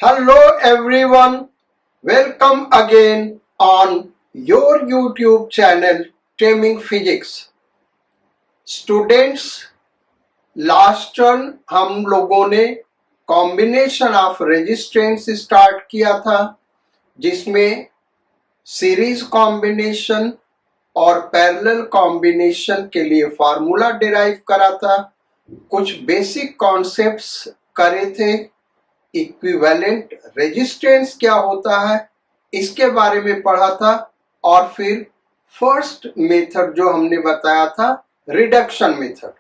Hello everyone, welcome again on your YouTube channel Taming Physics. Students, last turn हम लोगों ने combination of resistance start किया था, जिसमें सीरीज कॉम्बिनेशन और पैरेलल कॉम्बिनेशन के लिए फार्मूला डिराइव करा था। कुछ बेसिक कॉन्सेप्ट्स करे थे। इक्विवेलेंट रेजिस्टेंस क्या होता है इसके बारे में पढ़ा था, और फिर फर्स्ट मेथड जो हमने बताया था रिडक्शन मेथड,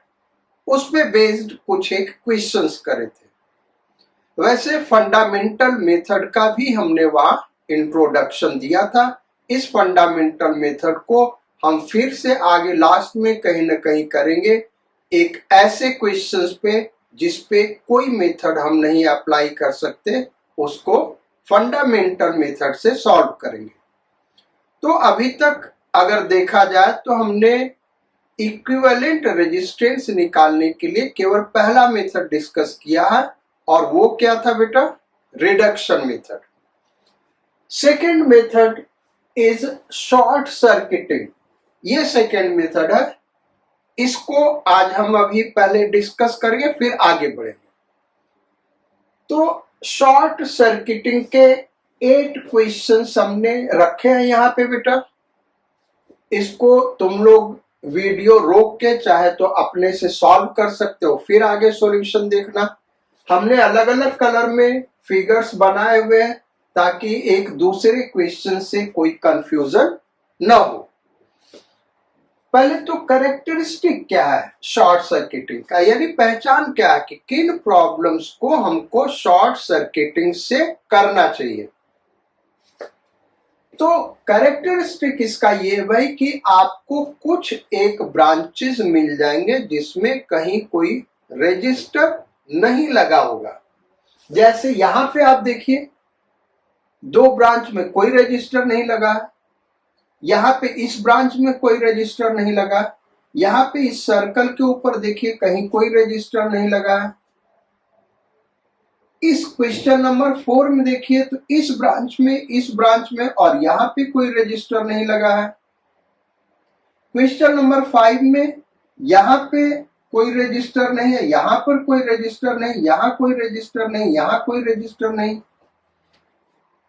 उसमें बेस्ड कुछ एक क्वेश्चंस करे थे। वैसे फंडामेंटल मेथड का भी हमने वहां इंट्रोडक्शन दिया था। इस फंडामेंटल मेथड को हम फिर से आगे लास्ट में कहीं ना कहीं करेंगे, एक ऐसे क्वेश्चंस पे जिसपे कोई मेथड हम नहीं अप्लाई कर सकते, उसको फंडामेंटल मेथड से सॉल्व करेंगे। तो अभी तक अगर देखा जाए तो हमने इक्विवेलेंट रेजिस्टेंस निकालने के लिए केवल पहला मेथड डिस्कस किया है, और वो क्या था बेटा? Reduction method. Second method is short circuiting. ये सेकेंड मेथड है, इसको आज हम अभी पहले डिस्कस करेंगे, फिर आगे बढ़ेंगे। तो शॉर्ट सर्किटिंग के 8 क्वेश्चंस हमने रखे हैं यहाँ पे बेटा। इसको तुम लोग वीडियो रोक के चाहे तो अपने से सॉल्व कर सकते हो, फिर आगे सॉल्यूशन देखना। हमने अलग अलग कलर में फिगर्स बनाए हुए हैं ताकि एक दूसरे क्वेश्चन से कोई कंफ्यूजन न हो। पहले तो कैरेक्टरिस्टिक क्या है शॉर्ट सर्किटिंग का, यानी पहचान क्या है कि किन प्रॉब्लम्स को हमको शॉर्ट सर्किटिंग से करना चाहिए। तो कैरेक्टरिस्टिक इसका ये भाई कि आपको कुछ एक ब्रांचेस मिल जाएंगे जिसमें कहीं कोई रजिस्टर नहीं लगा होगा। जैसे यहां पे आप देखिए 2 ब्रांच में कोई रजिस्टर नहीं लगा है, यहाँ पे इस ब्रांच में कोई रजिस्टर नहीं लगा, यहाँ पे इस सर्कल के ऊपर देखिए कहीं कोई रजिस्टर नहीं लगा है। इस क्वेश्चन नंबर 4 में देखिए तो इस ब्रांच में और यहाँ पे कोई रजिस्टर नहीं लगा है। क्वेश्चन नंबर 5 में यहाँ पे कोई रजिस्टर नहीं है, यहाँ पर कोई रजिस्टर नहीं, यहाँ कोई रजिस्टर नहीं, यहाँ कोई रजिस्टर नहीं।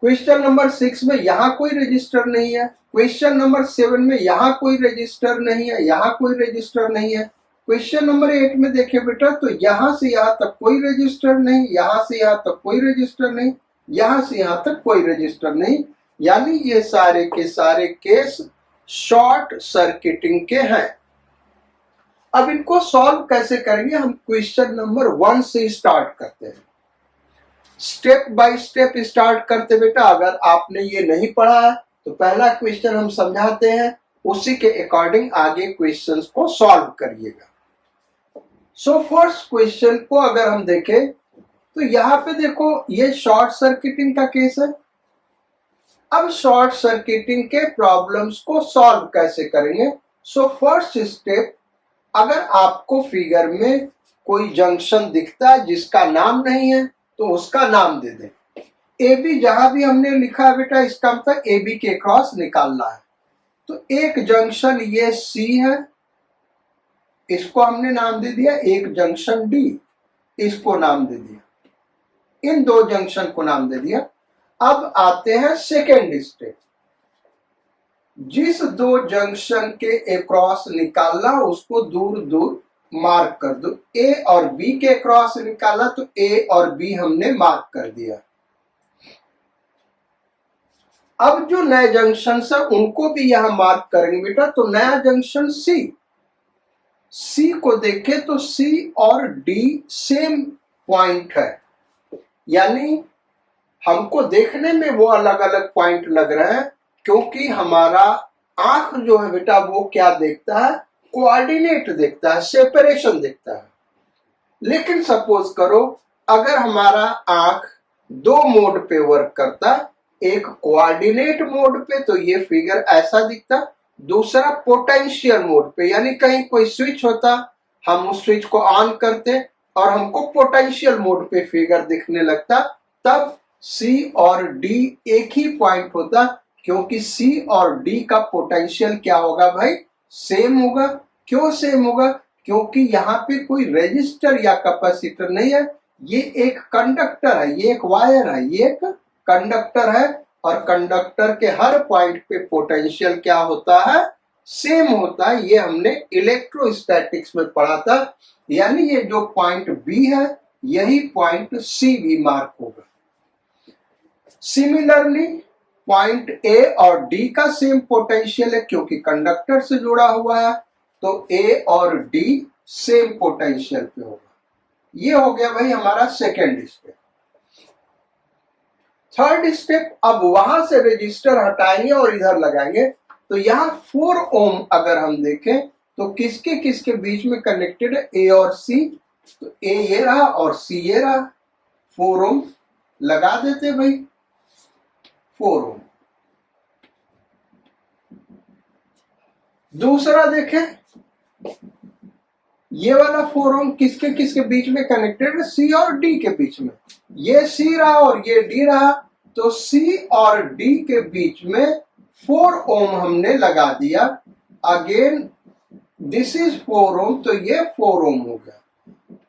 क्वेश्चन नंबर 6 में यहाँ कोई रजिस्टर नहीं है। क्वेश्चन नंबर 7 में यहाँ कोई रजिस्टर नहीं है, यहाँ कोई रजिस्टर नहीं है। क्वेश्चन नंबर 8 में देखिए बेटा तो यहाँ से यहाँ तक कोई रजिस्टर नहीं, यहाँ से यहाँ तक कोई रजिस्टर नहीं, यहाँ से यहाँ तक कोई रजिस्टर नहीं। यानी ये सारे के सारे केस शॉर्ट सर्किटिंग के हैं। अब इनको सॉल्व कैसे करेंगे? हम क्वेश्चन नंबर 1 से स्टार्ट करते हैं, स्टेप बाय स्टेप स्टार्ट करते बेटा। अगर आपने ये नहीं पढ़ा है तो पहला क्वेश्चन हम समझाते हैं, उसी के अकॉर्डिंग आगे क्वेश्चंस को सॉल्व करिएगा। सो फर्स्ट क्वेश्चन को अगर हम देखें तो यहाँ पे देखो ये शॉर्ट सर्किटिंग का केस है। अब शॉर्ट सर्किटिंग के प्रॉब्लम्स को सॉल्व कैसे करेंगे? सो फर्स्ट स्टेप, अगर आपको फिगर में कोई जंक्शन दिखता है जिसका नाम नहीं है तो उसका नाम दे दें। ए बी जहां भी हमने लिखा है बेटा, इसका मतलब ए बी के क्रॉस निकालना है। तो एक जंक्शन ये सी है, इसको हमने नाम दे दिया। एक जंक्शन डी, इसको नाम दे दिया। इन 2 जंक्शन को नाम दे दिया। अब आते हैं सेकेंड स्टेप। जिस 2 जंक्शन के अक्रॉस निकालना उसको दूर दूर मार्क कर दो। ए और बी के क्रॉस निकाला तो ए और बी हमने मार्क कर दिया। अब जो नए जंक्शन है उनको भी यहां मार्क करेंगे बेटा। तो नया जंक्शन सी को देखें तो सी और डी सेम पॉइंट है, यानी हमको देखने में वो अलग अलग पॉइंट लग रहे हैं क्योंकि हमारा आंख जो है बेटा वो क्या देखता है? कोऑर्डिनेट देखता है, सेपरेशन देखता है। लेकिन सपोज करो अगर हमारा आंख 2 मोड पे वर्क करता, एक कोऑर्डिनेट मोड पे तो ये फिगर ऐसा दिखता, दूसरा पोटेंशियल मोड पे, यानी कहीं कोई स्विच होता, हम उस स्विच को ऑन करते और हमको पोटेंशियल मोड पे फिगर दिखने लगता, तब सी और डी एक ही पॉइंट होता, क्योंकि सी और डी का पोटेंशियल क्या होगा भाई, सेम होगा। क्यों सेम होगा, क्योंकि यहाँ पे कोई रेजिस्टर या कैपेसिटर नहीं है, ये एक कंडक्टर है, ये एक वायर है, ये एक कंडक्टर है, और कंडक्टर के हर पॉइंट पे पोटेंशियल क्या होता है, सेम होता है। ये हमने इलेक्ट्रोस्टैटिक्स में पढ़ा था। यानी ये जो पॉइंट बी है यही पॉइंट सी भी मार्क होगा। सिमिलरली पॉइंट ए और डी का सेम पोटेंशियल है, क्योंकि कंडक्टर से जुड़ा हुआ है, तो ए और डी सेम पोटेंशियल पे होगा। ये हो गया भाई हमारा सेकेंड स्टेप। थर्ड स्टेप, अब वहां से रजिस्टर हटाएंगे और इधर लगाएंगे। तो यहाँ 4 ओम अगर हम देखें तो किसके किसके बीच में कनेक्टेड है, ए और सी। तो ए ये रहा और सी ये रहा, 4 ओम लगा देते भाई, 4 ओम। दूसरा देखें, ये वाला 4 ओम किसके किसके बीच में कनेक्टेड है, सी और डी के बीच में। ये सी रहा और ये डी रहा, तो सी और डी के बीच में 4 ओम हमने लगा दिया। अगेन दिस इज 4 ओम, तो ये 4 ओम हो गया।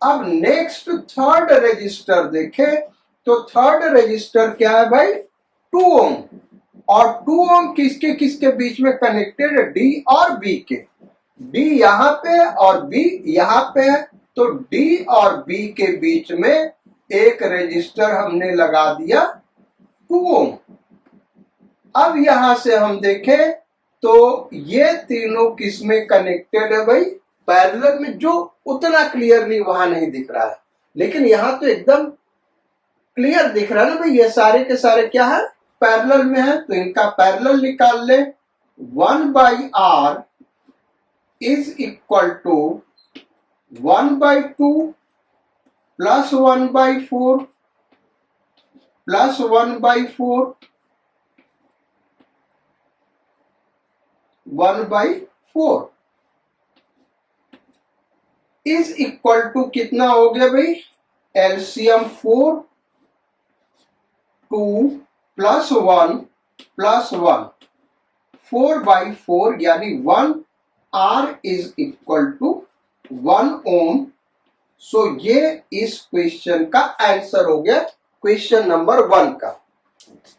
अब नेक्स्ट थर्ड रजिस्टर देखें, तो थर्ड रजिस्टर क्या है भाई, 2 ओम। और 2 ओम किसके किसके बीच में कनेक्टेड है, डी और बी के। डी यहाँ पे और बी यहाँ पे है, तो डी और बी के बीच में एक रजिस्टर हमने लगा दिया 2 ओम। अब यहां से हम देखें तो ये तीनों किसमें कनेक्टेड है भाई, पैरेलल में। जो उतना क्लियरली वहां नहीं दिख रहा है, लेकिन यहां तो एकदम क्लियर दिख रहा है ना भाई, ये सारे के सारे क्या है, पैरेलल में है। तो इनका पैरेलल निकाल ले, 1/r is equal to 1/2 plus 1/4 plus 1/4 1/4 is equal to कितना हो गया भाई, एलसीएम 4, 2 प्लस 1 प्लस 1, 4/4 यानी 1 आर इज इक्वल टू 1 ओम। सो ये इस क्वेश्चन का आंसर हो गया, क्वेश्चन नंबर 1 का।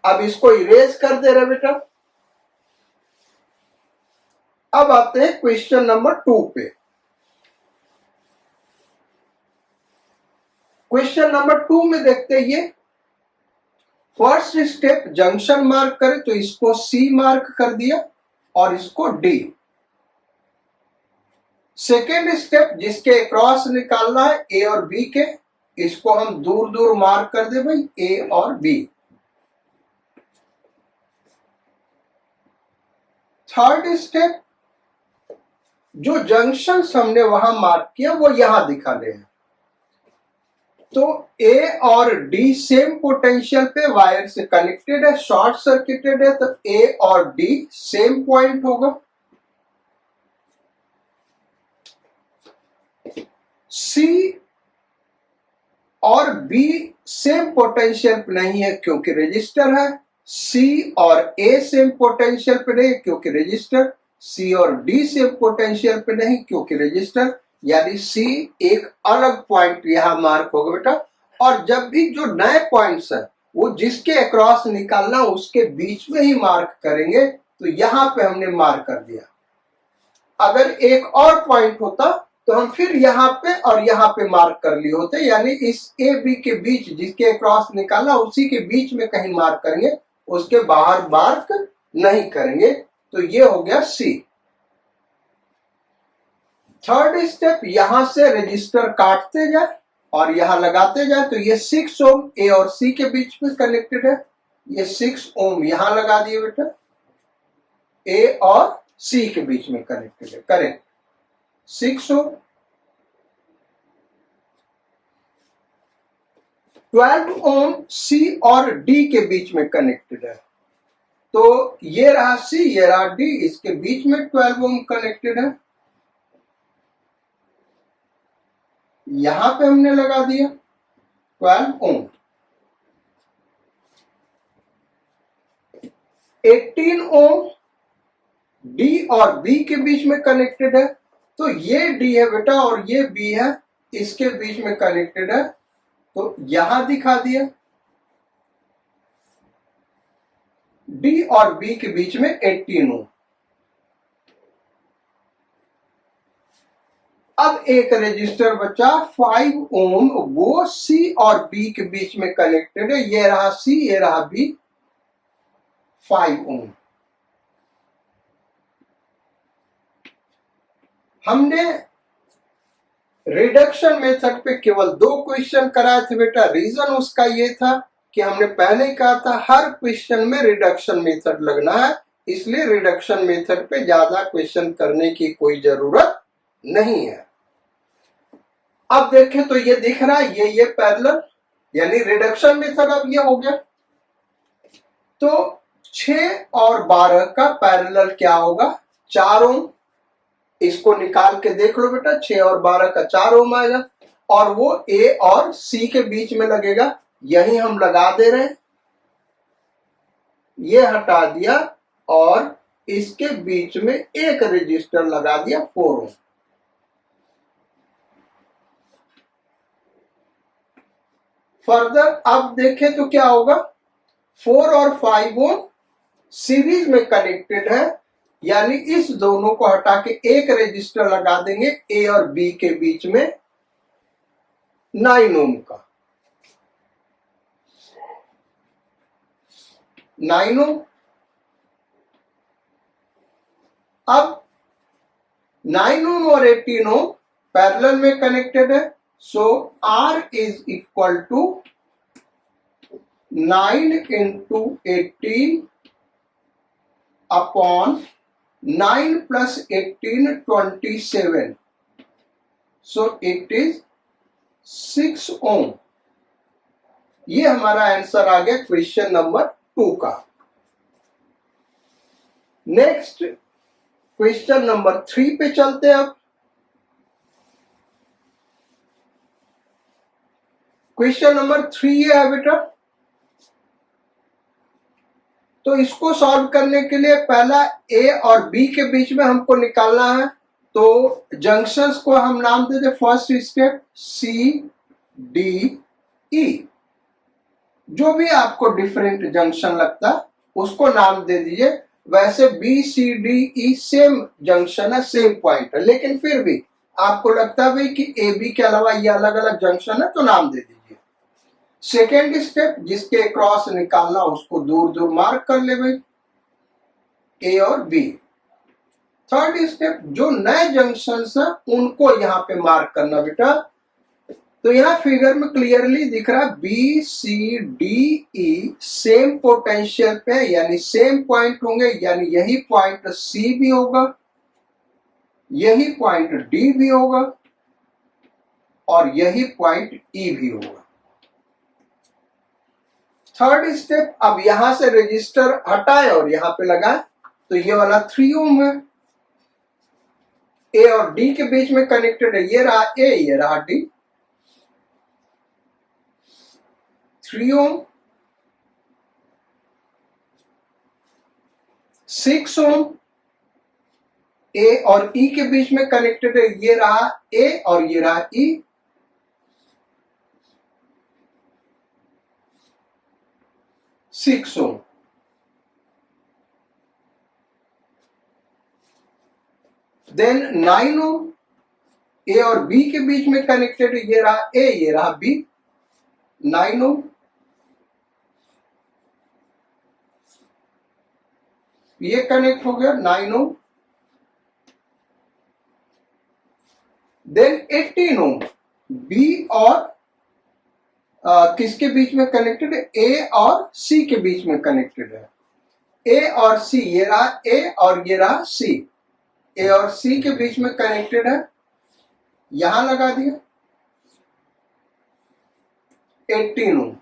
अब इसको इरेज कर दे रहे बेटा। अब आते हैं क्वेश्चन नंबर 2 पे। क्वेश्चन नंबर 2 में देखते हैं, ये फर्स्ट स्टेप जंक्शन मार्क करें, तो इसको सी मार्क कर दिया और इसको डी। सेकेंड स्टेप जिसके क्रॉस निकालना है ए और बी के, इसको हम दूर दूर मार्क कर दे भाई, ए और बी। थर्ड स्टेप, जो जंक्शन हमने वहां मार्क किया वो यहां दिखा रहे हैं। तो ए और डी सेम पोटेंशियल पे वायर से कनेक्टेड है, शॉर्ट सर्किटेड है, तो ए और डी सेम पॉइंट होगा। सी और बी सेम पोटेंशियल पे नहीं है क्योंकि रजिस्टर है। सी और ए सेम पोटेंशियल पे नहीं क्योंकि रजिस्टर। सी और डी सेम पोटेंशियल पे नहीं क्योंकि रजिस्टर। यानी सी एक अलग पॉइंट यहां मार्क होगा बेटा। और जब भी जो नए पॉइंट्स है वो जिसके अक्रॉस निकालना उसके बीच में ही मार्क करेंगे। तो यहां पे हमने मार्क कर दिया। अगर एक और पॉइंट होता तो हम फिर यहाँ पे और यहाँ पे मार्क कर लिए होते, यानी इस ए बी के बीच जिसके क्रॉस निकालना उसी के बीच में कहीं मार्क करेंगे, उसके बाहर मार्क नहीं करेंगे। तो ये हो गया सी। थर्ड स्टेप, यहां से रजिस्टर काटते जाए और यहां लगाते जाए। तो ये 6 ओम ए और सी के बीच में कनेक्टेड है, ये 6 ओम यहां लगा दिए बेटा, ए और सी के बीच में कनेक्टेड है। करेक्ट, 6 ओम। 12 ओम सी और डी के बीच में कनेक्टेड है। तो ये रहा सी, ये रहा डी, इसके बीच में 12 ओम कनेक्टेड है। यहां पे हमने लगा दिया 12 ओम। 18 ओम डी और बी के बीच में कनेक्टेड है, तो ये डी है बेटा और ये बी है, इसके बीच में कनेक्टेड है, तो यहां दिखा दिया डी और बी के बीच में 18 ओम। अब एक रजिस्टर बचा 5 ओम, वो सी और बी के बीच में कनेक्टेड है, ये रहा सी ये रहा बी, 5 ओम। हमने रिडक्शन मेथड पे केवल 2 क्वेश्चन कराए थे बेटा। रीजन उसका ये था कि हमने पहले ही कहा था हर क्वेश्चन में रिडक्शन मेथड लगना है, इसलिए रिडक्शन मेथड पे ज्यादा क्वेश्चन करने की कोई जरूरत नहीं है। अब देखें तो ये दिख रहा है ये पैरेलल, यानी रिडक्शन मेथड अब ये हो गया। तो 6 और 12 का पैरेलल क्या होगा, 4 ओम। इसको निकाल के देख लो बेटा, 6 और 12 का 4 ओम आएगा, और वो ए और सी के बीच में लगेगा, यही हम लगा दे रहे हैं, ये हटा दिया और इसके बीच में एक रजिस्टर लगा दिया 4 ओम। फर्दर अब देखें तो क्या होगा, 4 और 5 ओम सीरीज में कनेक्टेड है, यानी इस दोनों को हटा के एक रजिस्टर लगा देंगे ए और बी के बीच में 9 ओम का, 9 ओम। अब 9 ओम और 18 ओम पैरेलल में कनेक्टेड है, so R is equal to 9 into 18 upon 9 plus 18 27, so it is 6 ohm. ये हमारा आंसर आ गया क्वेश्चन नंबर 2 का। नेक्स्ट क्वेश्चन नंबर 3 पे चलते हैं। अब क्वेश्चन नंबर 3 ये है बेटा, तो इसको सॉल्व करने के लिए पहला ए और बी के बीच में हमको निकालना है, तो जंक्शंस को हम नाम दे दे, first step C D E, जो भी आपको डिफरेंट जंक्शन लगता है उसको नाम दे दीजिए। वैसे B C D E same junction है, सेम पॉइंट है, लेकिन फिर भी आपको लगता है भाई कि ए बी के अलावा ये अलग अलग जंक्शन है, तो नाम दे दीजिए। सेकेंड स्टेप, जिसके क्रॉस निकालना उसको दूर दूर मार्क कर ले भाई, ए और बी। थर्ड स्टेप, जो नए जंक्शंस हैं उनको यहां पे मार्क करना बेटा। तो यहाँ फिगर में क्लियरली दिख रहा है B C D E same potential पे, यानी सेम पॉइंट होंगे, यानी यही पॉइंट सी भी होगा, यही पॉइंट डी भी होगा, और यही पॉइंट ई भी होगा। थर्ड स्टेप, अब यहां से रजिस्टर हटाए और यहां पे लगाए, तो ये वाला 3 ओम है, ए और डी के बीच में कनेक्टेड है, ये रहा ए ये रहा डी, 3 ओम। 6 ओम ए और ई के बीच में कनेक्टेड है, ये रहा ए और ये रहा ई, 6 ओम। देन 9 ओम ए और बी के बीच में कनेक्टेड है, ये रहा ए ये रहा बी, 9 ओम। ये कनेक्ट हो गया 9 ओम। देन 18 ओम बी और किसके बीच में कनेक्टेड है, ए और सी के बीच में कनेक्टेड है, ए और सी, ये रहा ए और ये रहा सी, ए और सी के बीच में कनेक्टेड है, यहां लगा दिया 18 ओम।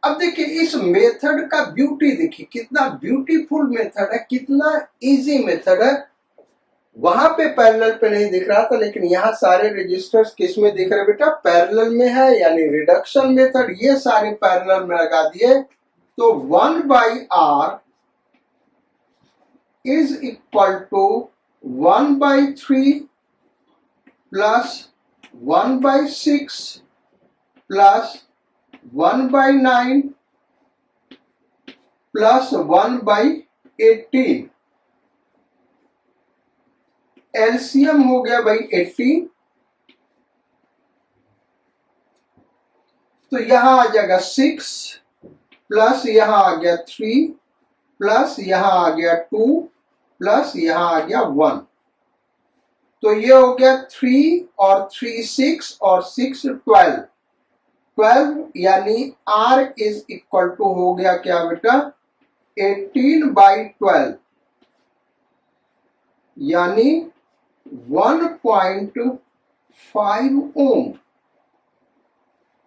अब देखिए इस मेथड का ब्यूटी, देखिए कितना ब्यूटीफुल मेथड है, कितना इजी मेथड है। वहां पे पैरेलल पे नहीं दिख रहा था, लेकिन यहाँ सारे रजिस्टर्स किस में दिख रहे बेटा, पैरेलल में है, यानी रिडक्शन मेथड, ये सारे पैरेलल में लगा दिए, तो 1/r is equal to 1/3 plus 1/6 plus 1/9 plus 1/18। LCM हो गया भाई 18, तो यहां आ जाएगा 6 प्लस यहां आ गया 3 प्लस यहां आ गया 2 प्लस यहां आ गया 1। तो ये हो गया 3 और 3 6 और 6 12। 12 यानी R इज इक्वल टू हो गया क्या बेटा 18/12 यानी 1.5 ओम।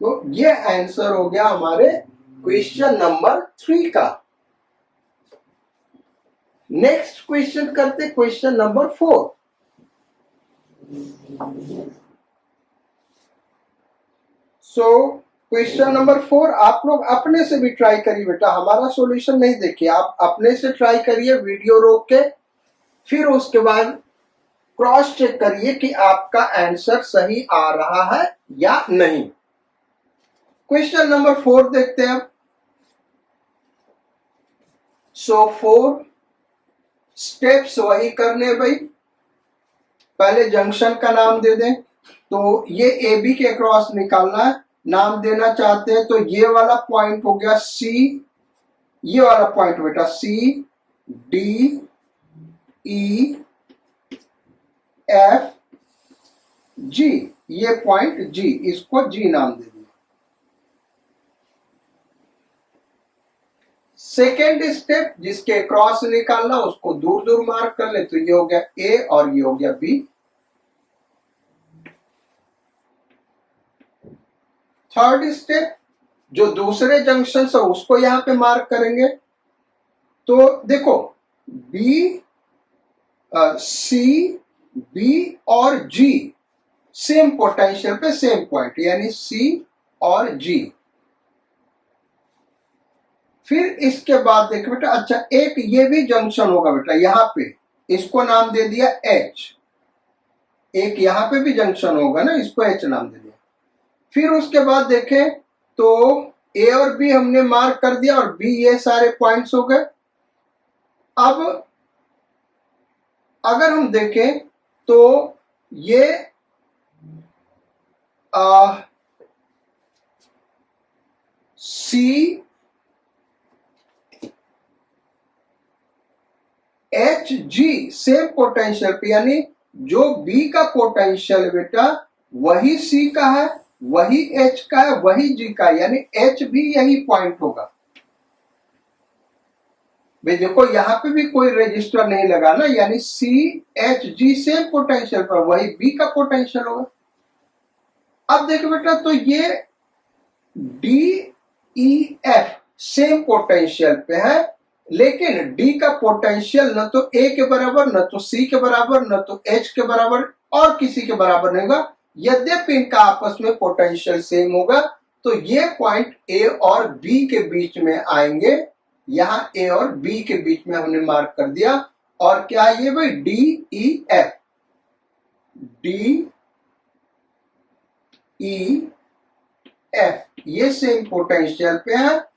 तो ये आंसर हो गया हमारे क्वेश्चन नंबर 3 का। नेक्स्ट क्वेश्चन करते question number 4। So question number 4 आप लोग अपने से भी ट्राई करिए बेटा, हमारा सॉल्यूशन नहीं देखिए, आप अपने से ट्राई करिए वीडियो रोक के, फिर उसके बाद क्रॉस चेक करिए कि आपका आंसर सही आ रहा है या नहीं। क्वेश्चन नंबर 4 देखते हैं अब। सो 4 स्टेप्स वही करने भाई। पहले जंक्शन का नाम दे दें, तो ये ए बी के क्रॉस निकालना है, नाम देना चाहते हैं तो ये वाला पॉइंट हो गया सी, ये वाला पॉइंट बेटा सी डी ई एफ जी, ये पॉइंट जी, इसको जी नाम दे दिया। सेकेंड स्टेप जिसके क्रॉस निकालना उसको दूर दूर मार्क कर ले, तो ये हो गया ए और ये हो गया बी। थर्ड स्टेप जो दूसरे जंक्शन से उसको यहां पे मार्क करेंगे, तो देखो बी सी बी और जी सेम पोटेंशियल पे सेम पॉइंट, यानी सी और जी। फिर इसके बाद देखो बेटा, अच्छा एक ये भी जंक्शन होगा बेटा यहां पे, इसको नाम दे दिया एच। एक यहां पे भी जंक्शन होगा ना, इसको एच नाम दे दिया। फिर उसके बाद देखें तो ए और बी हमने मार्क कर दिया और बी, ये सारे पॉइंट्स हो गए। अब अगर हम देखें तो ये C H G same potential पे, यानी जो बी का पोटेंशियल बेटा वही सी का है, वही एच का है, वही जी का है, यानी एच भी यही पॉइंट होगा। भाई देखो यहां पे भी कोई रजिस्टर नहीं लगा ना, यानी C H G same potential पर, वही बी का पोटेंशियल होगा। अब देखो बेटा, तो ये D E F same potential पे है, लेकिन डी का पोटेंशियल न तो ए के बराबर, न तो सी के बराबर, न तो एच के बराबर और किसी के बराबर नहीं होगा। यद्यपि इनका आपस में पोटेंशियल सेम होगा, तो ये पॉइंट ए और बी के बीच में आएंगे। यहां ए और बी के बीच में हमने मार्क कर दिया। और क्या ये भाई D E F, D E F ये सेम पोटेंशियल पे है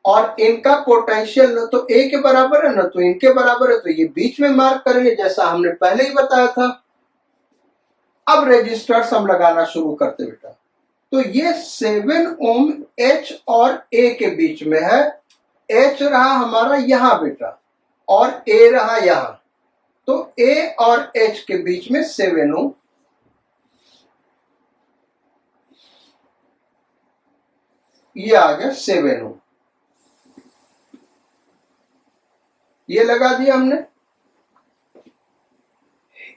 और इनका पोटेंशियल न तो ए के बराबर है न तो इनके बराबर है, तो ये बीच में मार्क करेंगे जैसा हमने पहले ही बताया था। अब रेजिस्टर्स हम लगाना शुरू करते बेटा, तो ये 7 ओम एच और ए के बीच में है। एच रहा हमारा यहां बेटा और ए रहा यहां, तो ए और एच के बीच में 7 ओम। ये आ गया 7 ओम, ये लगा दिया हमने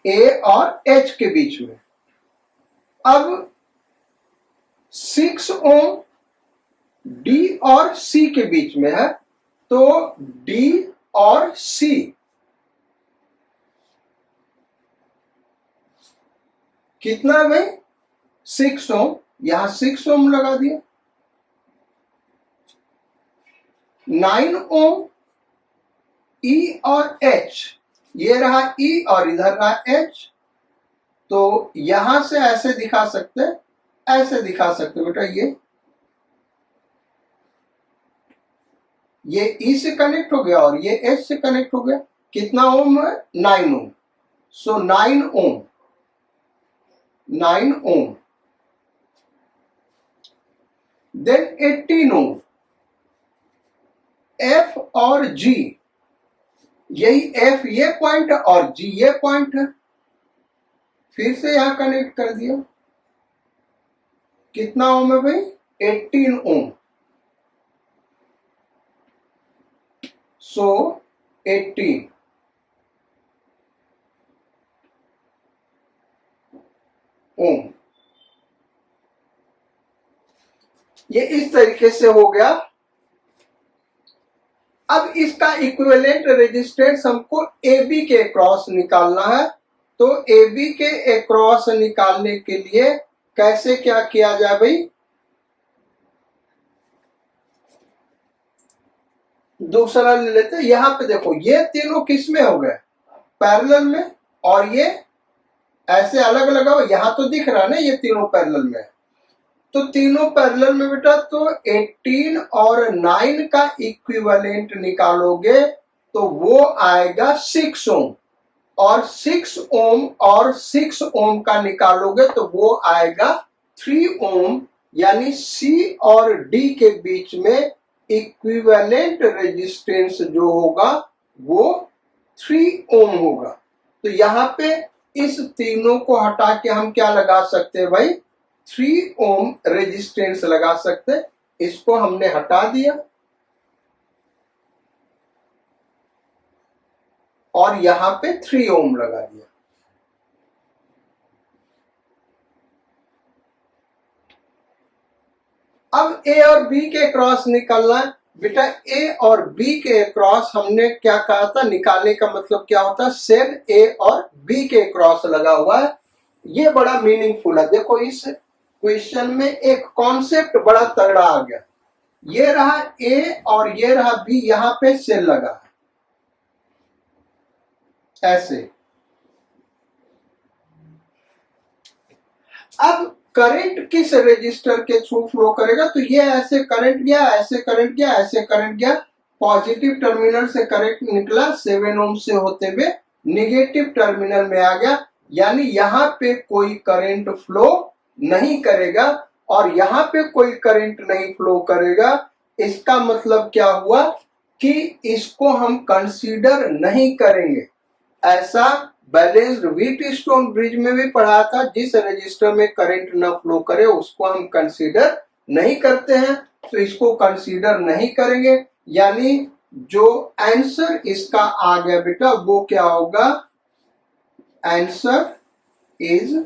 ए और एच के बीच में। अब 6 ओम डी और सी के बीच में है, तो डी और सी कितना है भाई 6 ओम, यहां 6 ओम लगा दिया। 9 ओम ई और एच, ये रहा ई और इधर रहा एच, तो यहां से ऐसे दिखा सकते, ऐसे दिखा सकते बेटा, ये ई से कनेक्ट हो गया और ये एच से कनेक्ट हो गया। कितना ओम है? 9 ओम। सो 9 ओम, 9 ओम। देन 18 ओम, एफ और जी, यही एफ ये पॉइंट है और जी ये पॉइंट है, फिर से यहां कनेक्ट कर दिया। कितना ओम है भाई? 18 ओम। सो 18 ओम। ये इस तरीके से हो गया। अब इसका इक्विवेलेंट रेजिस्टेंस हमको AB के अक्रॉस निकालना है। तो AB के अक्रॉस निकालने के लिए कैसे क्या किया जाए भाई? दूसरा ले लेते हैं। यहां पे देखो, ये तीनों किस में हो गए? पैरेलल में, और ये ऐसे अलग अलग हो। यहां तो दिख रहा है ना, ये तीनों पैरेलल में है। तो तीनों पैरेलल में बेटा, तो 18 और 9 का इक्विवेलेंट निकालोगे तो वो आएगा 6 ओम, और 6 ओम और 6 ओम का निकालोगे तो वो आएगा 3 ओम। यानी C और D के बीच में इक्विवेलेंट रेजिस्टेंस जो होगा वो 3 ओम होगा। तो यहां पे इस तीनों को हटा के हम क्या लगा सकते हैं भाई? 3 ओम रेजिस्टेंस लगा सकते। इसको हमने हटा दिया और यहां पे 3 ओम लगा दिया। अब ए और बी के क्रॉस निकालना है बेटा। ए और बी के क्रॉस हमने क्या कहा था? निकालने का मतलब क्या होता है? सेल ए और बी के क्रॉस लगा हुआ है। ये बड़ा मीनिंगफुल है। देखो, इस क्वेश्चन में एक कॉन्सेप्ट बड़ा तगड़ा आ गया। ये रहा ए और ये रहा बी, यहां पे सेल लगा है ऐसे। अब करंट किस रेजिस्टर के थ्रू फ्लो करेगा? तो ये ऐसे करंट गया, ऐसे करंट गया, ऐसे करंट गया। पॉजिटिव टर्मिनल से करंट निकला 7 ओम से होते हुए निगेटिव टर्मिनल में आ गया। यानी यहां पे कोई करंट फ्लो नहीं करेगा और यहां पे कोई करंट नहीं फ्लो करेगा। इसका मतलब क्या हुआ कि इसको हम कंसीडर नहीं करेंगे। ऐसा बैलेंस्ड व्हीट स्टोन ब्रिज में भी पढ़ा था। जिस रजिस्टर में करंट न फ्लो करे उसको हम कंसीडर नहीं करते हैं, तो इसको कंसीडर नहीं करेंगे। यानी जो आंसर इसका आ गया बेटा वो क्या होगा? आंसर इज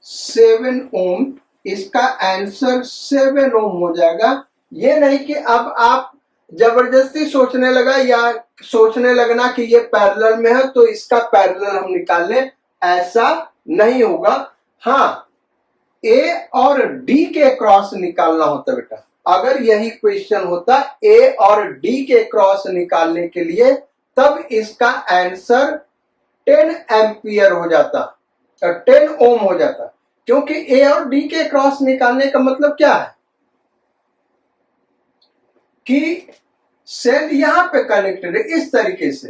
7 ओम। इसका आंसर 7 ओम हो जाएगा। ये नहीं कि अब आप जबरदस्ती सोचने लगा या सोचने लगना कि ये पैरेलल में है तो इसका पैरेलल हम निकाल लें, ऐसा नहीं होगा। हाँ, ए और डी के क्रॉस निकालना होता बेटा। अगर यही क्वेश्चन होता ए और डी के क्रॉस निकालने के लिए, तब इसका आंसर 10 एम्पियर हो जाता, 10 ओम हो जाता। क्योंकि ए और डी के क्रॉस निकालने का मतलब क्या है कि सेल यहां पे कनेक्टेड है इस तरीके से।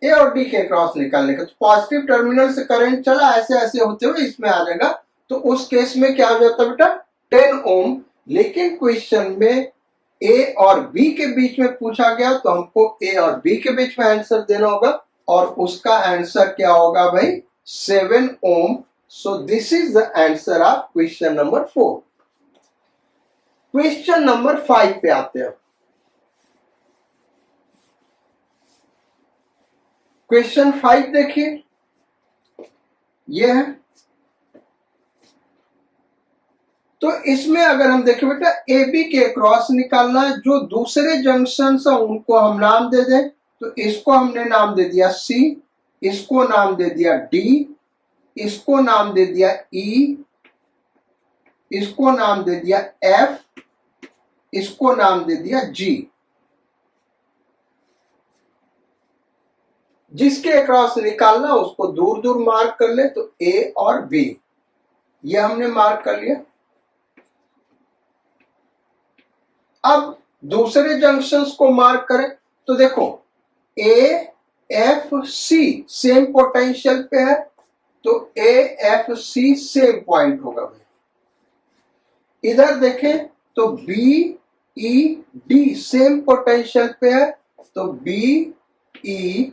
ए और डी के क्रॉस निकालने का, तो पॉजिटिव टर्मिनल से करंट चला ऐसे ऐसे होते हुए इसमें आ जाएगा। तो उस केस में क्या हो जाता बेटा? 10 ओम। लेकिन क्वेश्चन में ए और बी के बीच में पूछा गया तो हमको ए और बी के बीच में आंसर देना होगा और उसका आंसर क्या होगा भाई? 7 ohm. So this is the answer of question number 4। Question number 5 पे आते हैं। क्वेश्चन 5 देखिए, यह है। तो इसमें अगर हम देखें बेटा, ए बी के क्रॉस निकालना है। जो दूसरे जंक्शन है उनको हम नाम दे दें। तो इसको हमने नाम दे दिया सी, इसको नाम दे दिया डी, इसको नाम दे दिया ई, इसको नाम दे दिया एफ, इसको नाम दे दिया जी। जिसके अक्रॉस निकालना उसको दूर दूर मार्क कर ले, तो ए और बी ये हमने मार्क कर लिया। अब दूसरे जंक्शंस को मार्क करें तो देखो A F C same potential पे है, तो A F C same point होगा भाई। इधर देखें तो B E D same potential पे है, तो B E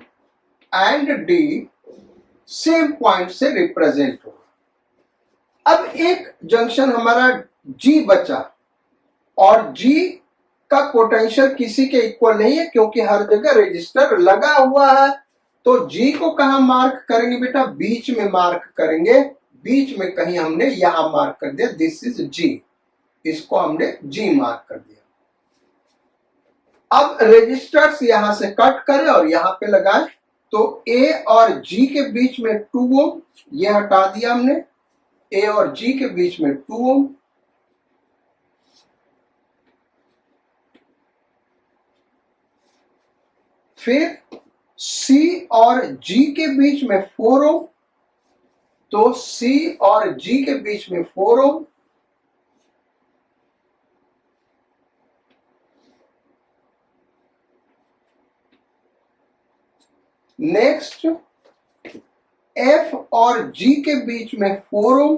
and D same point से रिप्रेजेंट होगा। अब एक जंक्शन हमारा जी बचा, और जी का पोटेंशियल किसी के इक्वल नहीं है क्योंकि हर जगह रजिस्टर लगा हुआ है। तो जी को कहां मार्क करेंगे बेटा? बीच में मार्क करेंगे। बीच में कहीं हमने यहां मार्क कर दिया, दिस इज जी, इसको हमने जी मार्क कर दिया। अब रजिस्टर्स यहां से कट करें और यहां पे लगाएं, तो ए और जी के बीच में 2 ओम, ये हटा दिया हमने। ए और जी के बीच में 2 ओम, फिर सी और जी के बीच में 4 ओम, तो सी और जी के बीच में 4 ओम। नेक्स्ट एफ और जी के बीच में 4 ओम,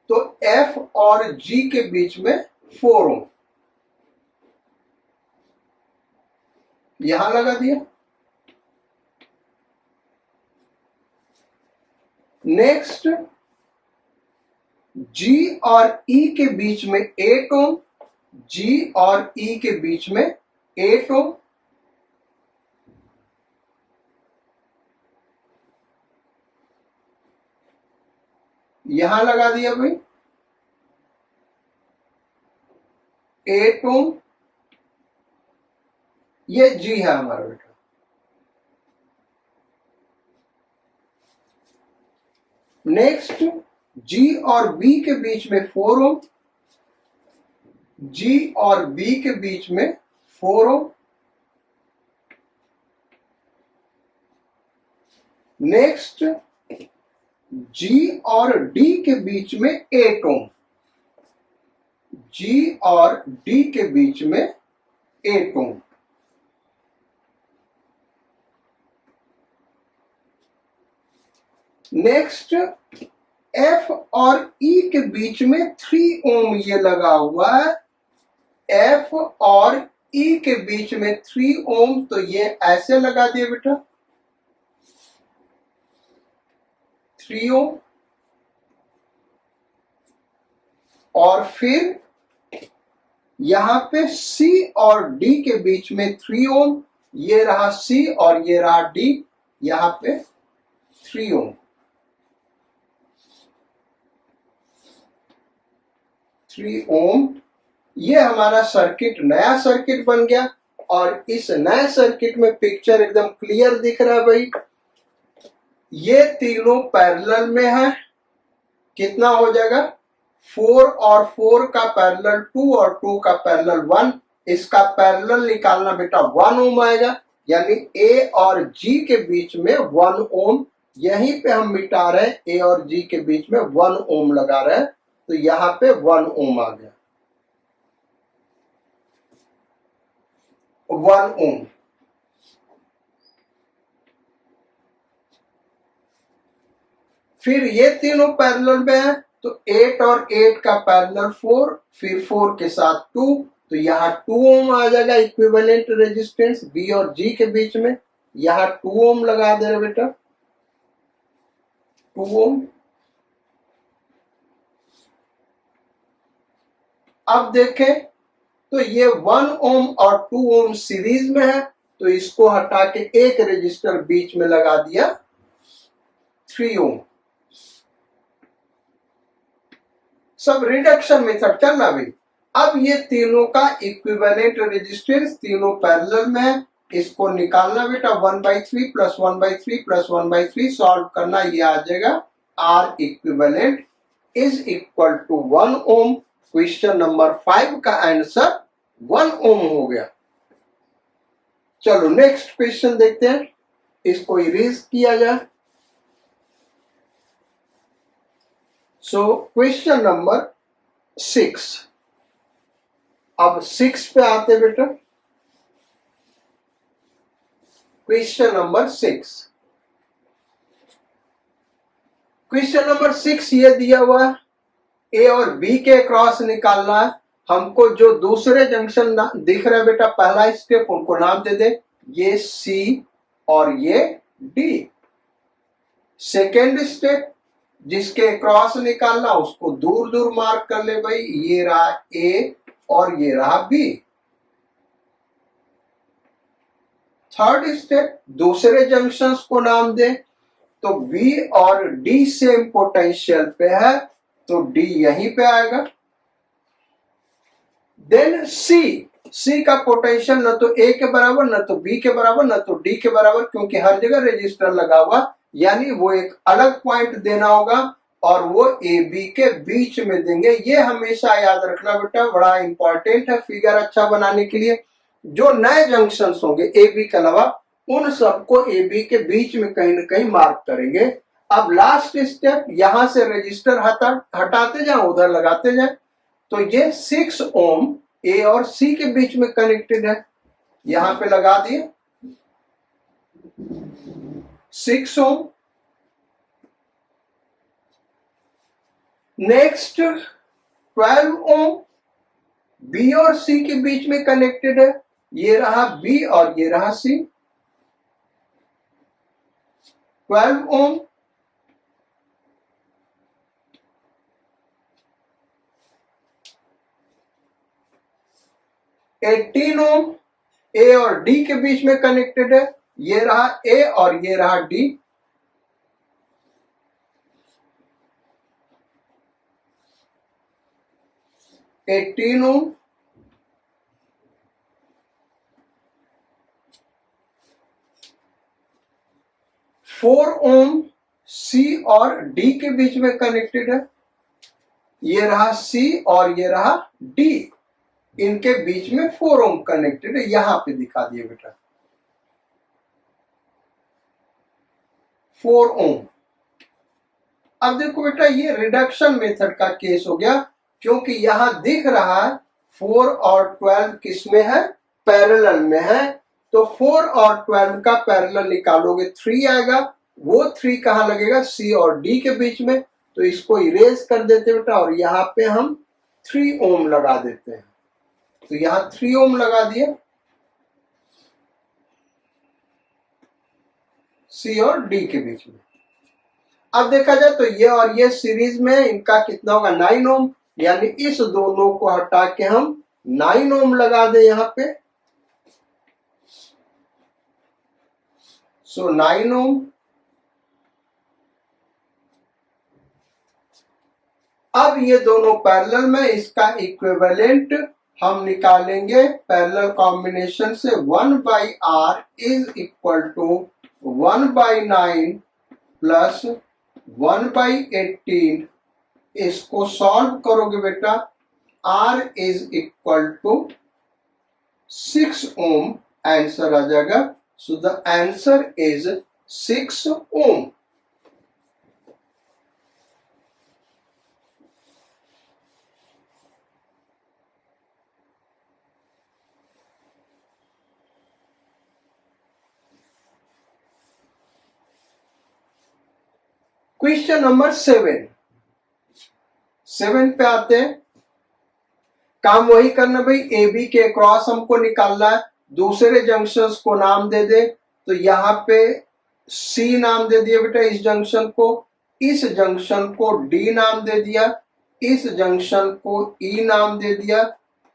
तो एफ और जी के बीच में 4 ओम यहां लगा दिया। नेक्स्ट जी और ई के बीच में 8 ओम, जी और ई के बीच में 8 ओम। यहां लगा दिया भाई 8 ओम, ये जी है हमारा बेटा। नेक्स्ट जी और बी के बीच में 4 ओम, जी और बी के बीच में 4 ओम। नेक्स्ट जी और डी के बीच में 8 ओम, जी और डी के बीच में 8 ओम। नेक्स्ट एफ और ई के बीच में 3 ओम ये लगा हुआ है। एफ और ई के बीच में 3 ओम, तो ये ऐसे लगा दिए बेटा 3 ओम। और फिर यहां पे सी और डी के बीच में 3 ओम, ये रहा सी और ये रहा डी, यहां पे 3 ओम। 3 ओम, ये हमारा सर्किट नया सर्किट बन गया। और इस नए सर्किट में पिक्चर एकदम क्लियर दिख रहा है भाई। ये तीनों पैरेलल में है, कितना हो जाएगा 4 और 4 का पैरेलल 2 और 2 का पैरेलल 1। इसका पैरेलल निकालना बेटा 1 ओम आएगा, यानी ए और जी के बीच में 1 ओम। यहीं पे हम मिटा रहे हैं, ए और जी के बीच में 1 ओम लगा रहे हैं, तो यहां पे 1 ओम आ गया 1 ओम। फिर ये तीनों पैरेलल में है, तो 8 और 8 का पैरेलल 4, फिर 4 के साथ 2, तो यहाँ 2 ओम आ जाएगा इक्विवेलेंट रेजिस्टेंस बी और जी के बीच में। यहाँ 2 ओम लगा दे रहे बेटा 2 ओम। अब देखें तो ये 1 ओम और 2 ओम सीरीज में है, तो इसको हटा के एक रजिस्टर बीच में लगा दिया 3 ओम। सब रिडक्शन मेथड चल रहा भाई। अब ये तीनों का इक्विवेलेंट रेजिस्टेंस तीनों पैरेलल में है, इसको निकालना बेटा 1/3 प्लस 1/3 प्लस 1/3 सॉल्व करना, ये आ जाएगा R equivalent is equal to 1 ohm. Question number 5 का आंसर 1 ओम हो गया। चलो नेक्स्ट क्वेश्चन देखते हैं। इसको इरेज किया जाए। So question number 6। अब 6 पे आते बेटा। Question number 6। क्वेश्चन नंबर 6 ये दिया हुआ है, ए और बी के क्रॉस निकालना है। हमको जो दूसरे जंक्शन दिख रहे हैं बेटा, पहला स्टेप उनको नाम दे दे, ये सी और ये डी। सेकेंड स्टेप जिसके क्रॉस निकालना उसको दूर दूर मार्क कर ले भाई, ये रहा ए और ये रहा बी। थर्ड स्टेप दूसरे जंक्शंस को नाम दे, तो बी और डी सेम पोटेंशियल पे है तो डी यहीं पे आएगा। देन सी का पोटेंशियल न तो ए के बराबर, न तो बी के बराबर, न तो डी के बराबर, क्योंकि हर जगह रेजिस्टर लगा हुआ, यानी वो एक अलग पॉइंट देना होगा और वो ए बी के बीच में देंगे। ये हमेशा याद रखना बेटा, बड़ा इंपॉर्टेंट है फिगर अच्छा बनाने के लिए। जो नए जंक्शंस होंगे ए बी के अलावा, उन सबको ए बी के बीच में कहीं ना कहीं मार्क करेंगे। अब लास्ट स्टेप, यहां से रजिस्टर हटाते जाए, उधर लगाते जाए, तो ये 6 ओम ए और सी के बीच में कनेक्टेड है, यहां पे लगा दिए 6 ओम। नेक्स्ट 12 ओम बी और सी के बीच में कनेक्टेड है, ये रहा बी और ये रहा सी। 12 ओम। एटीन ओम ए और डी के बीच में कनेक्टेड है, ये रहा ए और ये रहा डी। 18 ओम। 4 ओम सी और डी के बीच में कनेक्टेड है, ये रहा सी और ये रहा डी, इनके बीच में 4 ओम कनेक्टेड है, यहां पे दिखा दिए बेटा 4 ओम। अब देखो बेटा, ये रिडक्शन मेथड का केस हो गया, क्योंकि यहां दिख रहा है 4 और 12 किसमें है, पैरेलल में है। तो 4 और 12 का पैरेलल निकालोगे 3 आएगा, वो 3 कहां लगेगा, सी और डी के बीच में, तो इसको इरेज कर देते बेटा और यहां पे हम 3 ओम लगा देते हैं। तो यहां 3 ओम लगा दिया सी और डी के बीच में। अब देखा जाए तो ये और ये सीरीज में, इनका कितना होगा 9 ओम, यानी इस दोनों को हटा के हम 9 ओम लगा दे यहां पे। सो 9 ओम। अब ये दोनों पैरेलल में, इसका इक्विवेलेंट हम निकालेंगे पैरेलल कॉम्बिनेशन से। 1/r is equal to 1/9 plus 1/18। इसको सॉल्व करोगे बेटा, r is equal to 6 ohm answer आ जाएगा। So the answer is 6 ohm. Question number 7 पे आते हैं। काम वही करना भाई, ए बी के क्रॉस हमको निकालना है, दूसरे जंक्शंस को नाम दे दे। तो यहां पे सी नाम दे दिया बेटा इस जंक्शन को, इस जंक्शन को डी नाम दे दिया, इस जंक्शन को ई नाम दे दिया,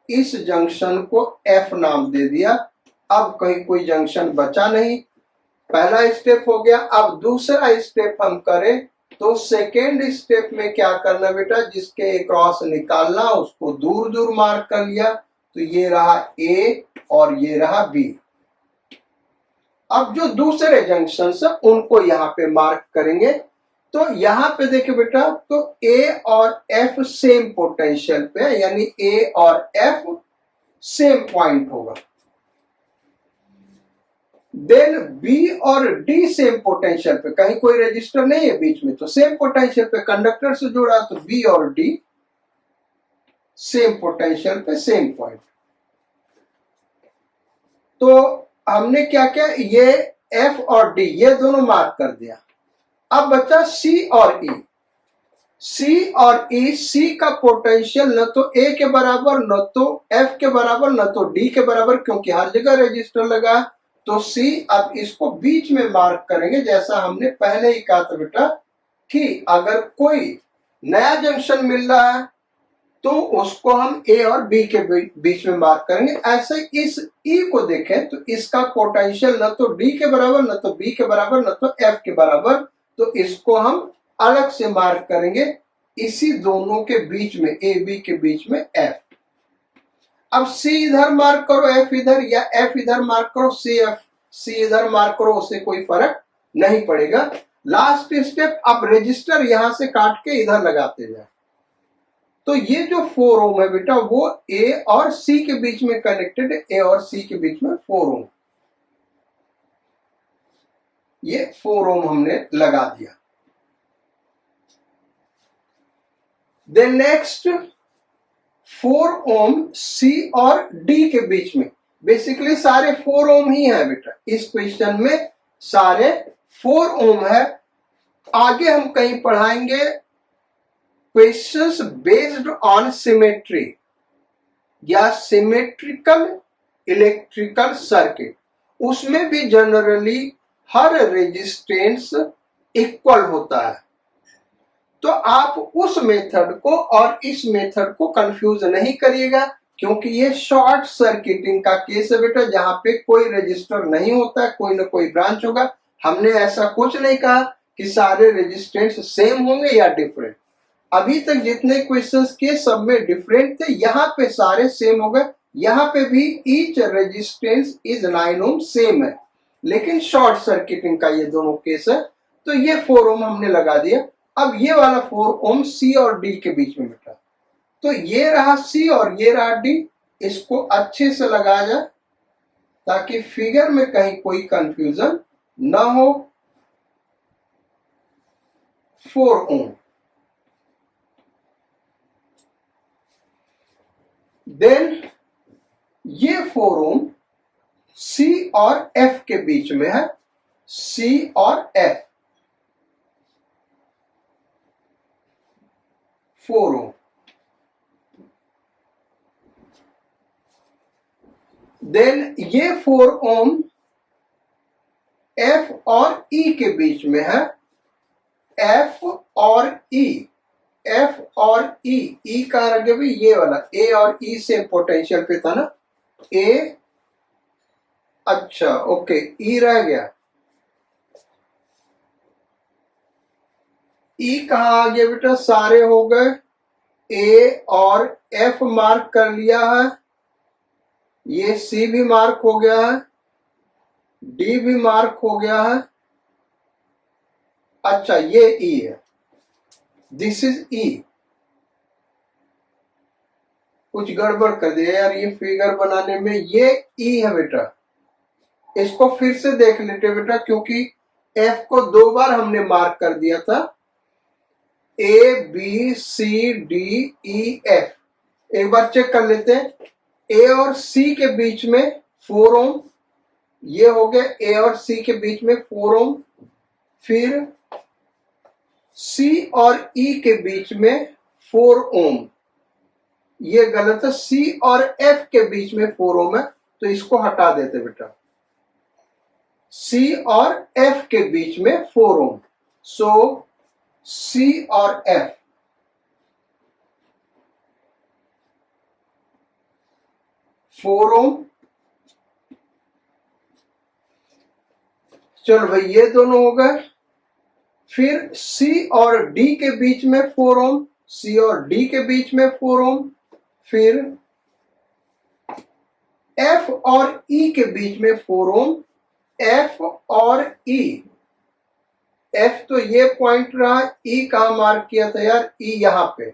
इस जंक्शन को एफ नाम दे दिया। अब कहीं कोई जंक्शन बचा नहीं, पहला स्टेप हो गया। अब दूसरा स्टेप हम करें तो सेकेंड स्टेप में क्या करना बेटा, जिसके क्रॉस निकालना उसको दूर दूर मार्क कर लिया, तो ये रहा ए और ये रहा बी। अब जो दूसरे जंक्शन है उनको यहां पे मार्क करेंगे। तो यहां पे देखिए बेटा, तो ए और एफ सेम पोटेंशियल पे है, यानी ए और एफ सेम पॉइंट होगा। देन बी और डी सेम पोटेंशियल पे, कहीं कोई रजिस्टर नहीं है बीच में, तो सेम पोटेंशियल पे कंडक्टर से जुड़ा, तो बी और डी सेम पोटेंशियल पे सेम पॉइंट। तो हमने क्या किया, ये एफ और डी ये दोनों मार्क कर दिया। अब बचा सी और ई। सी और ई, सी का पोटेंशियल न तो ए के बराबर, न तो एफ के बराबर, न तो डी के बराबर, क्योंकि हर जगह रजिस्टर लगा। तो सी, अब इसको बीच में मार्क करेंगे, जैसा हमने पहले ही कहा था बेटा कि अगर कोई नया जंक्शन मिल रहा है तो उसको हम ए और बी के बीच में मार्क करेंगे। ऐसे इस ई को देखें तो इसका पोटेंशियल न तो डी के बराबर, न तो बी के बराबर, न तो एफ के बराबर, तो इसको हम अलग से मार्क करेंगे इसी दोनों के बीच में, ए बी के बीच में एफ। अब सी इधर मार्क करो, एफ इधर, या एफ इधर मार्क करो, सी इधर मार्क करो, उससे कोई फर्क नहीं पड़ेगा। लास्ट स्टेप, अब रजिस्टर यहां से काट के इधर लगाते जाए। तो ये जो 4 ओम है बेटा वो ए और सी के बीच में कनेक्टेड है, ए और सी के बीच में 4 ओम, ये 4 ओम हमने लगा दिया। देन नेक्स्ट 4 ओम सी और डी के बीच में, बेसिकली सारे 4 ओम ही है बेटा इस क्वेश्चन में, सारे 4 ओम है। आगे हम कहीं पढ़ाएंगे क्वेश्चंस बेस्ड ऑन सिमेट्री या सिमेट्रिकल इलेक्ट्रिकल सर्किट, उसमें भी जनरली हर रेजिस्टेंस इक्वल होता है। तो आप उस मेथड को और इस मेथड को कंफ्यूज नहीं करिएगा, क्योंकि ये शॉर्ट सर्किटिंग का केस है बेटा, जहां पे कोई रजिस्टर नहीं होता है, कोई ना कोई ब्रांच होगा। हमने ऐसा कुछ नहीं कहा कि सारे रेजिस्टेंस सेम होंगे या डिफरेंट। अभी तक जितने क्वेश्चंस के सब में डिफरेंट थे, यहाँ पे सारे सेम हो गए। यहाँ पे भी each resistance is 9 ohm same है, लेकिन शॉर्ट सर्किटिंग का ये दोनों केस है। तो ये 4 ओम हमने लगा दिया। अब ये वाला 4 ओम सी और डी के बीच में बेटा, तो ये रहा सी और ये रहा डी, इसको अच्छे से लगाया जाए ताकि फिगर में कहीं कोई कंफ्यूजन ना हो। 4 ओम, देन ये 4 ओम सी और एफ के बीच में है, सी और एफ 4 ओम। देन ये 4 ओम एफ और ई के बीच में है, एफ और ई, एफ और ई कहां रह गया भाई, ये वाला ए और ई से पोटेंशियल पे था ना, ए, अच्छा ओके, ई रह गया। ई कहां आ गया बेटा, सारे हो गए, ए और एफ मार्क कर लिया है, ये सी भी मार्क हो गया है, डी भी मार्क हो गया है। अच्छा ये ई है, दिस इज ई। कुछ गड़बड़ कर दिया यार ये फिगर बनाने में, ये ई है बेटा। इसको फिर से देख लेते बेटा, क्योंकि एफ को 2 बार हमने मार्क कर दिया था, A B C D E F. एक बार चेक कर लेते हैं, ए और सी के बीच में 4 ओम, ये हो गया ए और सी के बीच में 4 ओम। फिर सी और ई के बीच में 4 ओम, ये गलत है, सी और एफ के बीच में 4 ओम है, तो इसको हटा देते बेटा। सी और एफ के बीच में 4 ओम, सो सी और एफ फोर ओम। चलो भाई ये दोनों हो गए। फिर सी और डी के बीच में 4 ओम, सी और डी के बीच में 4 ओम। फिर एफ और ई के बीच में 4 ओम, एफ और ई, एफ तो ये पॉइंट रहा, ई कहां मार्क किया था यार, ई यहां पे,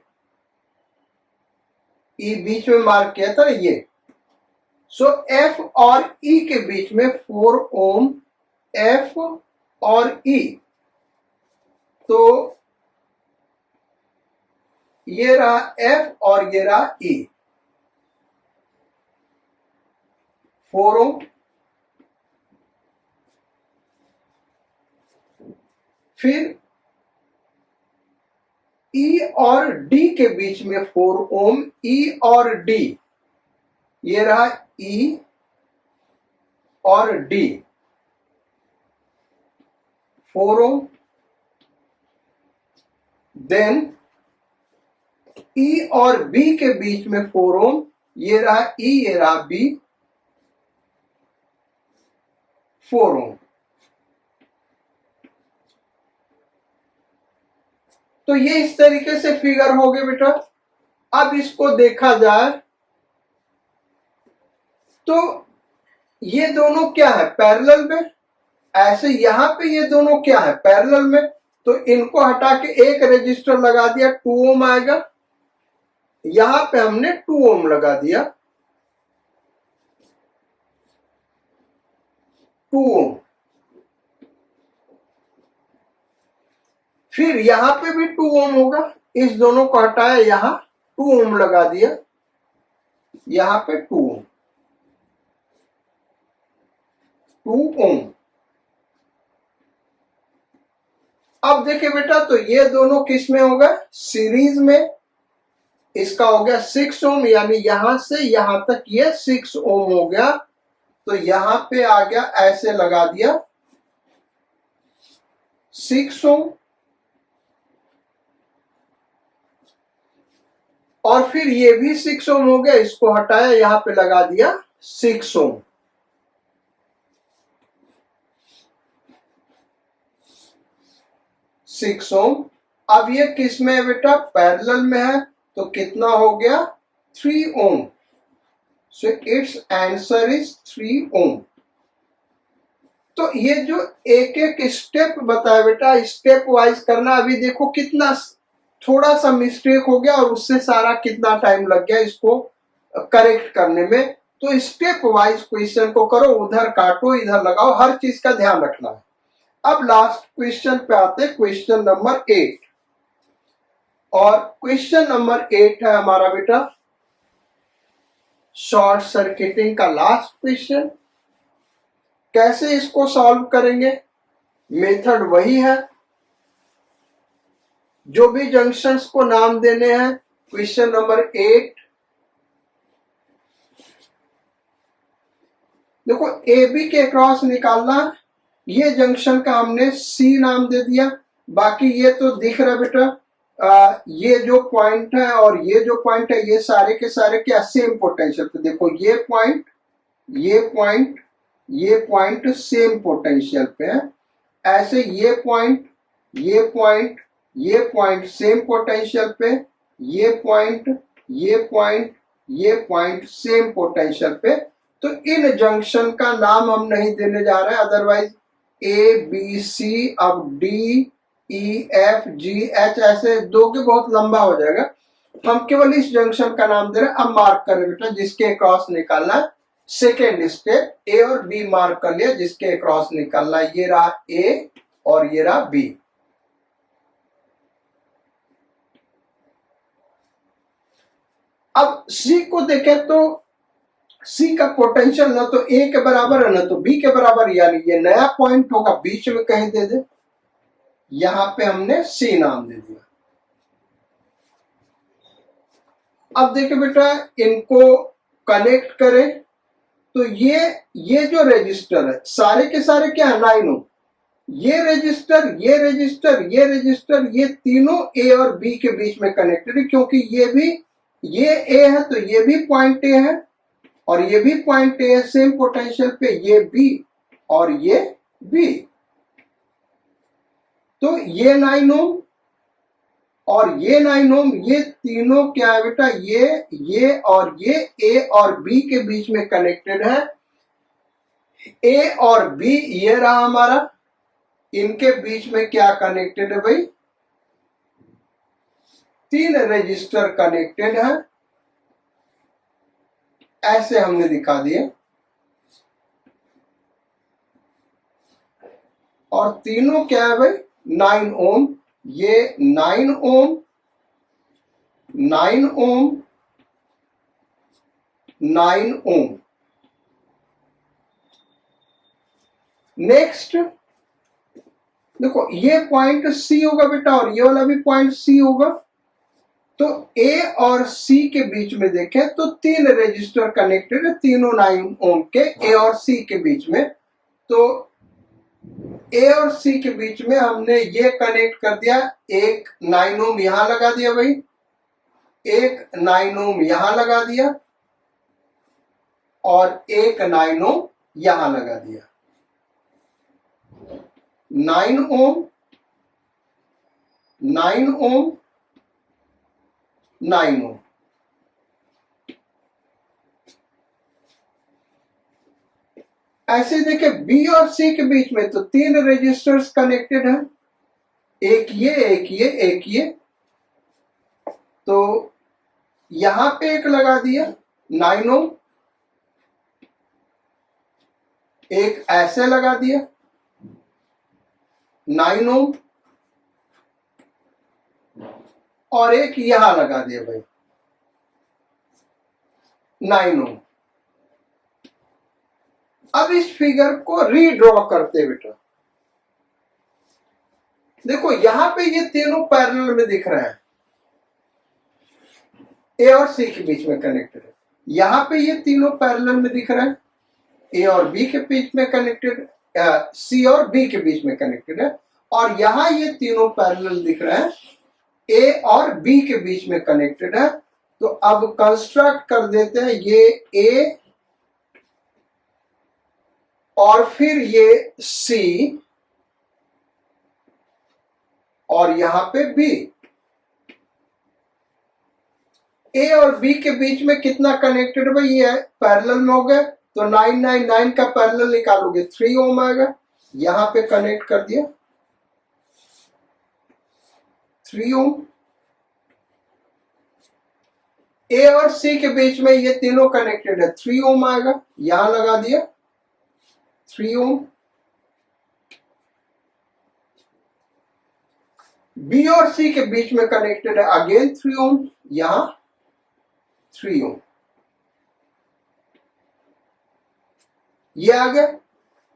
ई बीच में मार्क किया था ये, सो एफ और ई के बीच में 4 ओम, एफ और ई, तो ये रहा एफ और ये रहा ई, 4 ओम। फिर ई और डी के बीच में 4 ओम, ई और डी, ये रहा ई और डी, 4 ओम। देन ई और बी के बीच में 4 ओम, ये रहा ई, ये रहा बी, 4 ओम। तो ये इस तरीके से फिगर हो गए बेटा। अब इसको देखा जाए तो ये दोनों क्या है, पैरेलल में। ऐसे यहां पे ये दोनों क्या है, पैरेलल में, तो इनको हटा के एक रेजिस्टर लगा दिया, 2 ओम आएगा। यहां पे हमने 2 ओम लगा दिया, 2 ओम। फिर यहां पे भी 2 ओम होगा, इस दोनों को हटाया, यहां 2 ओम लगा दिया, यहां पे 2 ओम, 2 ओम। अब देखिए बेटा, तो ये दोनों किस में होगा, सीरीज में। इसका हो गया 6 ओम, यानी यहां से यहां तक ये 6 ओम हो गया। तो यहां पे आ गया, ऐसे लगा दिया 6 ओम। और फिर ये भी 6 ओम हो गया, इसको हटाया, यहां पे लगा दिया 6 ओम। Six ohm. अब ये किस में है बेटा, पैरेलल में है, तो कितना हो गया, 3 ओम। सो इट्स आंसर इज 3 ओम। तो ये जो एक एक स्टेप बताया बेटा, स्टेप वाइज करना। अभी देखो कितना थोड़ा सा मिस्टेक हो गया और उससे सारा कितना टाइम लग गया इसको करेक्ट करने में। तो स्टेप वाइज क्वेश्चन को करो, उधर काटो इधर लगाओ, हर चीज का ध्यान रखना है। अब लास्ट क्वेश्चन पे आते, क्वेश्चन नंबर 8। और क्वेश्चन नंबर 8 है हमारा बेटा शॉर्ट सर्किटिंग का लास्ट क्वेश्चन। कैसे इसको सॉल्व करेंगे, मेथड वही है, जो भी जंक्शंस को नाम देने हैं। क्वेश्चन नंबर 8 देखो, ए बी के क्रॉस निकालना। ये जंक्शन का हमने सी नाम दे दिया, बाकी ये तो दिख रहा बेटा। ये जो पॉइंट है और ये जो पॉइंट है, ये सारे के सारे क्या, सेम पोटेंशियल पे। देखो ये पॉइंट, ये पॉइंट, ये पॉइंट सेम पोटेंशियल पे है। ऐसे ये पॉइंट, ये पॉइंट, ये पॉइंट सेम पोटेंशियल पे, ये पॉइंट, ये पॉइंट, ये पॉइंट सेम पोटेंशियल पे। तो इन जंक्शन का नाम हम नहीं देने जा रहे हैं, अदरवाइज ए बी सी, अब D E F G H ऐसे दोगे बहुत लंबा हो जाएगा। हम केवल इस जंक्शन का नाम दे रहे हैं। अब मार्क करें बेटा, जिसके क्रॉस निकालना है। सेकेंड स्टेप, ए और बी मार्क कर लिया, जिसके क्रॉस निकालना है। ये रहा ए और ये रहा बी। अब सी को देखें तो सी का पोटेंशियल ना तो ए के बराबर है ना तो बी के बराबर, यानी ये नया पॉइंट होगा, बीच में कहीं दे दे। यहां पे हमने सी नाम दे दिया। अब देखिए बेटा, इनको कनेक्ट करें तो ये जो रजिस्टर है, सारे के सारे क्या है, 9 ओम। ये रजिस्टर, ये रजिस्टर, ये रजिस्टर, ये तीनों ए और बी के बीच में कनेक्टेड है, क्योंकि ये भी, ये ए है तो ये भी पॉइंट ए है और ये भी पॉइंट ए है सेम पोटेंशियल पे, ये बी और ये बी। तो ये 9 ओम और ये 9 ओम, ये तीनों क्या है बेटा, ये और ये ए और बी के बीच में कनेक्टेड है। ए और बी ये रहा हमारा, इनके बीच में क्या कनेक्टेड है भाई, 3 रजिस्टर कनेक्टेड है। ऐसे हमने दिखा दिए, और तीनों क्या है भाई 9 ओम, ये 9 ओम, 9 ओम, 9 ओम। नेक्स्ट देखो ये पॉइंट सी होगा बेटा और ये वाला भी पॉइंट सी होगा, तो ए और सी के बीच में देखें तो 3 रेजिस्टर कनेक्टेड है, तीनों 9 ओम के ए और सी के बीच में। तो ए और सी के बीच में हमने ये कनेक्ट कर दिया, एक 9 ओम यहां लगा दिया भाई, एक 9 ओम यहां लगा दिया और एक 9 ओम यहां लगा दिया। 9 ओम, 9 ओम, 9 ओम। ऐसे देखे बी और सी के बीच में तो 3 रेजिस्टर्स कनेक्टेड है, एक ये, एक ये, एक ये। तो यहां पे एक लगा दिया 9 ओम, एक ऐसे लगा दिया 9 ओम, और एक यहां लगा दिया भाई 9 ओम। अब इस फिगर को रीड्रॉ करते बेटा, देखो यहां पे ये तीनों पैरेलल में दिख रहे हैं, ए और सी के बीच में कनेक्टेड है। यहां पे ये तीनों पैरेलल में दिख रहे हैं, ए और बी के बीच में कनेक्टेड, सी और बी के बीच में कनेक्टेड है, और यहां ये तीनों पैरेलल दिख रहे हैं, ए और बी के बीच में कनेक्टेड है। तो अब कंस्ट्रक्ट कर देते हैं, ये ए और फिर ये सी और यहां पे बी। ए और बी के बीच में कितना कनेक्टेड भाई, ये पैरेलल में हो गए, तो 999 का पैरेलल निकालोगे 3 ओम आएगा, यहां पे कनेक्ट कर दिया 3 ओम। ए और सी के बीच में ये तीनों कनेक्टेड है, 3 ओम आएगा, यहां लगा दिया 3 ओम। बी और सी के बीच में कनेक्टेड है, अगेन 3 ओम, यहां 3 ओम। ये आ गया।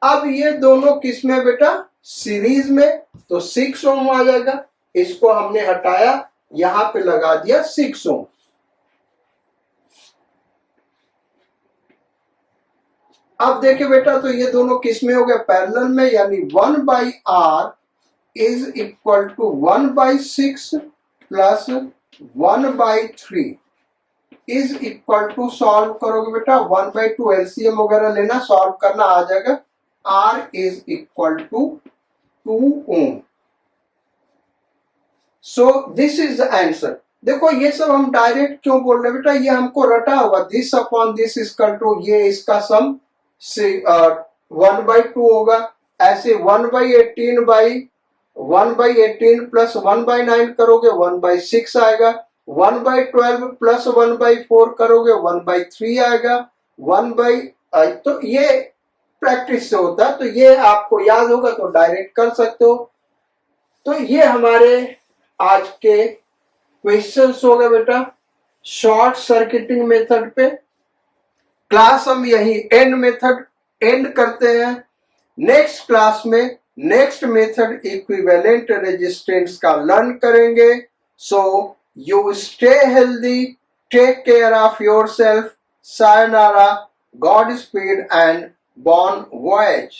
अब ये दोनों किस में बेटा, सीरीज में, तो 6 ओम आ जाएगा। इसको हमने हटाया, यहां पे लगा दिया 6 ओम। अब देखिए बेटा, तो ये दोनों किस में हो गए, पैरेलल में, यानी 1/r is equal to 1/6 plus 1/3 is equal to, solve करोगे बेटा 1/2 एलसीएम वगैरह लेना, सॉल्व करना, आ जाएगा r is equal to 2 ohm. So this is the answer. देखो ये सब हम डायरेक्ट क्यों बोल रहे हैं बेटा, ये हमको रटा हुआ, this upon this is equal to, ये इसका सम से 1/2 होगा, ऐसे 1/18 प्लस 1/9 करोगे 1/6 आएगा, 1/12 प्लस 1/4 करोगे 1/3 आएगा, 1/, तो ये प्रैक्टिस से होता है, तो ये आपको याद होगा तो डायरेक्ट कर सकते हो। तो ये हमारे आज के क्वेश्चंस हो गए बेटा शॉर्ट सर्किटिंग मेथड पे। क्लास हम यही एंड करते हैं। नेक्स्ट क्लास में नेक्स्ट मेथड इक्विवेलेंट रेजिस्टेंस का लर्न करेंगे। So you stay healthy, take care of yourself, sayonara, God speed and bon voyage.